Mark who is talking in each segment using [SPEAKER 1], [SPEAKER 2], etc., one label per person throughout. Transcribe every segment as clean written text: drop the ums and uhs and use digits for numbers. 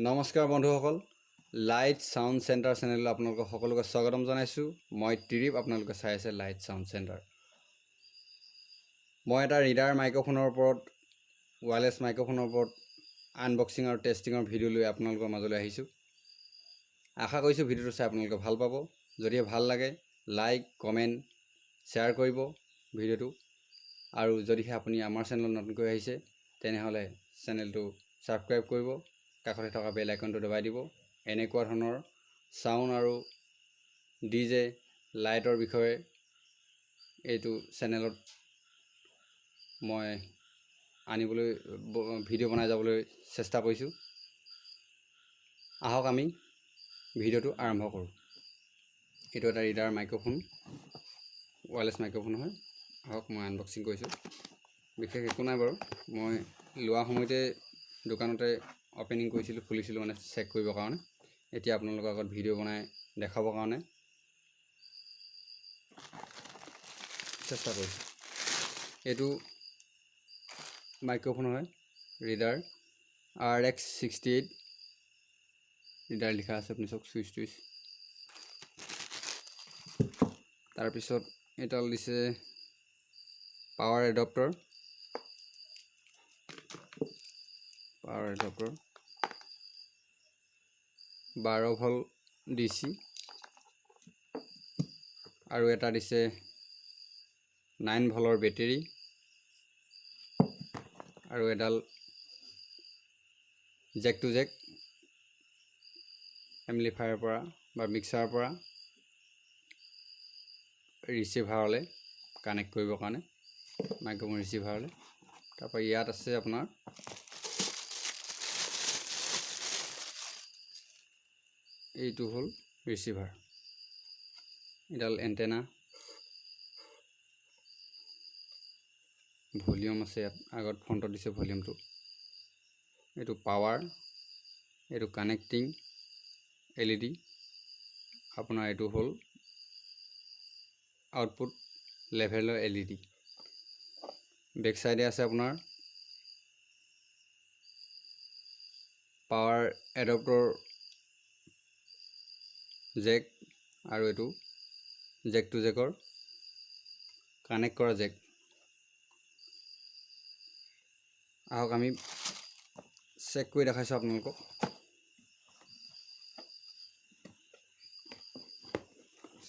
[SPEAKER 1] নমস্কাৰ বন্ধুসকল, light sound centre চেনেললৈ আপোনালোকক সকলোকে স্বাগতম জনাইছোঁ। মই ত্ৰিদীপ, আপোনালোকে চাই আছে লাইট সাউণ্ড চেণ্টাৰ। মই এটা ৰিডাৰ মাইক্ৰফোনৰ ওপৰত ৱায়াৰলেছ মাইক্ৰফোনৰ ওপৰত আনবক্সিং আৰু টেষ্টিঙৰ ভিডিঅ' লৈ আপোনালোকৰ মাজলৈ আহিছোঁ। আশা কৰিছোঁ ভিডিঅ'টো চাই আপোনালোকে ভাল পাব। যদি ভাল লাগে লাইক, কমেণ্ট, শ্বেয়াৰ কৰিব ভিডিঅ'টো। আৰু যদিহে আপুনি আমাৰ চেনেলত নতুনকৈ আহিছে তেনেহ'লে চেনেলটো ছাবস্ক্ৰাইব কৰিব, কাষতে থকা বেল আইকনটো দবাই দিব। এনেকুৱা ধৰণৰ সাউণ্ড আৰু ডিজে লাইটৰ বিষয়ে এইটো চেনেলত মই আনিবলৈ ভিডিঅ' বনাই যাবলৈ চেষ্টা কৰিছোঁ। আহক আমি ভিডিঅ'টো আৰম্ভ কৰোঁ। এইটো এটা ৰিডাৰ মাইক্ৰফোন, ৱায়াৰলেছ মাইক্ৰফোন হয়। আহক মই আনবক্সিং কৰিছোঁ। বিশেষ একো নাই বাৰু, মই লোৱা সময়তে দোকানতে অপেনিং কৰিছিলোঁ, খুলিছিলোঁ মানে চেক কৰিবৰ কাৰণে। এতিয়া আপোনালোকৰ আগত ভিডিঅ' বনাই দেখাবৰ কাৰণে চেষ্টা কৰিছোঁ। এইটো মাইক্ৰফোন হয়, ৰিডাৰ RX68 ৰিডাৰ লিখা আছে, আপুনি চাওক চুইচ টুইচ। তাৰপিছত এডাল দিছে পাৱাৰ এডপ্টাৰ, 12 ভল্ট DC, আৰু এটা দিছে 9 ভল্টৰ বেটেৰী, আৰু এডাল জেক টু জেক এম্প্লিফায়াৰৰ পৰা বা মিক্সাৰৰ পৰা ৰিচিভাৰলৈ কানেক্ট কৰিবৰ কাৰণে, মাইক্ৰফোন ৰিচিভাৰলৈ। তাৰপৰা ইয়াত আছে আপোনাৰ এইটো হ'ল ৰিচিভাৰ, এডাল এণ্টেনা, ভলিউম আছে ইয়াত, আগত ফ্ৰণ্টত দিছে ভলিউমটো। এইটো পাৱাৰ, এইটো কানেক্টিং LED, আপোনাৰ এইটো হ'ল আউটপুট লেভেলৰ LED। বেক চাইডে আছে আপোনাৰ পাৱাৰ এডপ্টৰ জেক, আৰু এইটো জেক টু জেকৰ কানেক্ট কৰা জেক। আহক আমি চেক কৰি দেখাইছোঁ আপোনালোকক।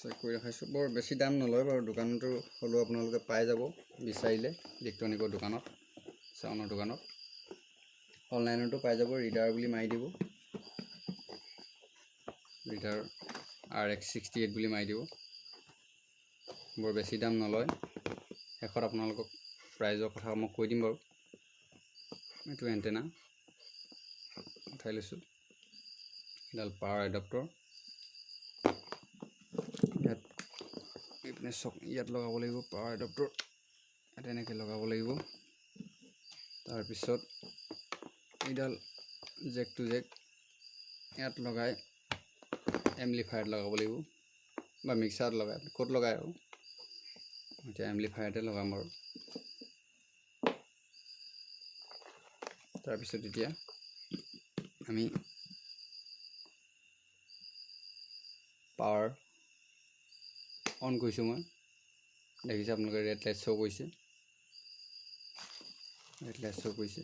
[SPEAKER 1] চেক কৰি দেখাইছোঁ। বৰ বেছি দাম নলয় বাৰু, দোকানতো হ'লেও আপোনালোকে পাই যাব বিচাৰিলে, ইলেক্ট্ৰনিকৰ দোকানত, চাউণ্ডৰ দোকানত, অনলাইনতো পাই যাব। ৰিডাৰ বুলি মাৰি দিব, ৰিডাৰ RX68 বুলি মাৰি দিব। বৰ বেছি দাম নলয়। শেষত আপোনালোকক প্ৰাইজৰ কথা মই কৈ দিম বাৰু। এইটো এণ্টেনা উঠাই লৈছোঁ, এডাল পাৱাৰ এডপ্টৰ, ইয়াত এইপিনে চক, ইয়াত লগাব লাগিব পাৱাৰ এডপ্টৰ, ইয়াত এনেকৈ লগাব লাগিব। তাৰপিছত এইডাল জেক টু জেক ইয়াত লগাই এম্প্লিফায়াৰত লগাব লাগিব, বা মিক্সাৰত লগাই, ক'ত লগাই আৰু। এতিয়া এম্প্লিফায়াৰতে লগাম বাৰু। তাৰপিছত এতিয়া আমি পাৱাৰ অন কৰিছোঁ। মই দেখিছে আপোনালোকে ৰেড লাইট শ্ব' কৰিছে, ৰেড লাইট শ্ব' কৰিছে।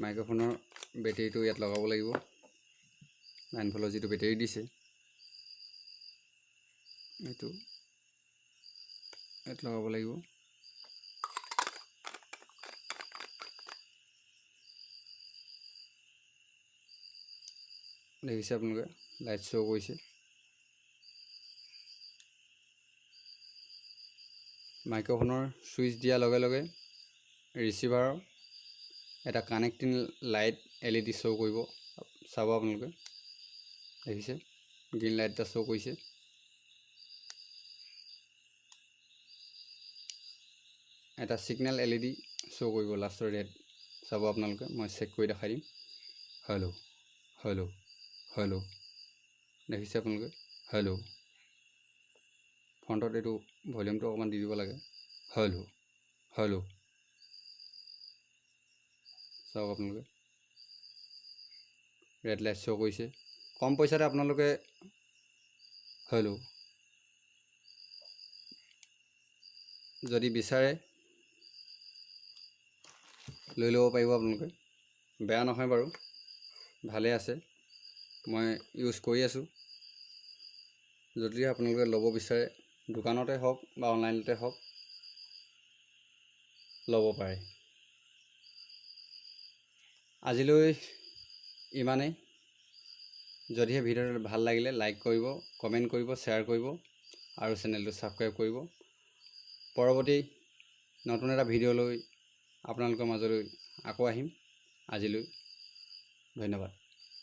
[SPEAKER 1] মাইক্ৰফোনৰ বেটেৰীটো ইয়াত লগাব লাগিব, 9 ভল্টৰ যিটো বেটেৰী দিছে এইটো ইয়াত লগাব লাগিব। দেখিছে আপোনালোকে লাইট শ্ব' কৰিছে। মাইক্ৰফোনৰ ছুইচ দিয়াৰ লগে লগে ৰিচিভাৰৰ এটা কানেক্টিং লাইট LED শ্ব' কৰিব, চাব আপোনালোকে। দেখিছে গ্ৰীণ লাইট এটা শ্ব' কৰিছে। এটা ছিগনেল LED শ্ব' কৰিব লাষ্টৰ ৰেড, চাব আপোনালোকে। মই চেক কৰি দেখাই দিম। হেল্ল' হেল্ল' হেল্ল', দেখিছে আপোনালোকে, হেল্ল'। ফ্ৰণ্টত এইটো ভলিউমটো অকণমান দি দিব লাগে। হেল্ল' হেল্ল', চাওক আপোনালোকে। ৰেড লাইট শ্ব' কৰিছে। কম পইচাতে আপোনালোকে হৈ ল'ব। যদি বিচাৰে লৈ ল'ব পাৰিব আপোনালোকে, বেয়া নহয় বাৰু, ভালেই আছে, মই ইউজ কৰি আছোঁ। যদি আপোনালোকে ল'ব বিচাৰে দোকানতে হওক বা অনলাইনতে হওক ল'ব পাৰে। আজিলৈ ইমানেই। যদিহে ভিডিঅ'টো ভাল লাগিলে লাইক কৰিব, কমেণ্ট কৰিব, শ্বেয়াৰ কৰিব আৰু চেনেলটো ছাবস্ক্ৰাইব কৰিব। পৰৱৰ্তী নতুন এটা ভিডিঅ' লৈ আপোনালোকৰ মাজলৈ আকৌ আহিম। আজিলৈ ধন্যবাদ।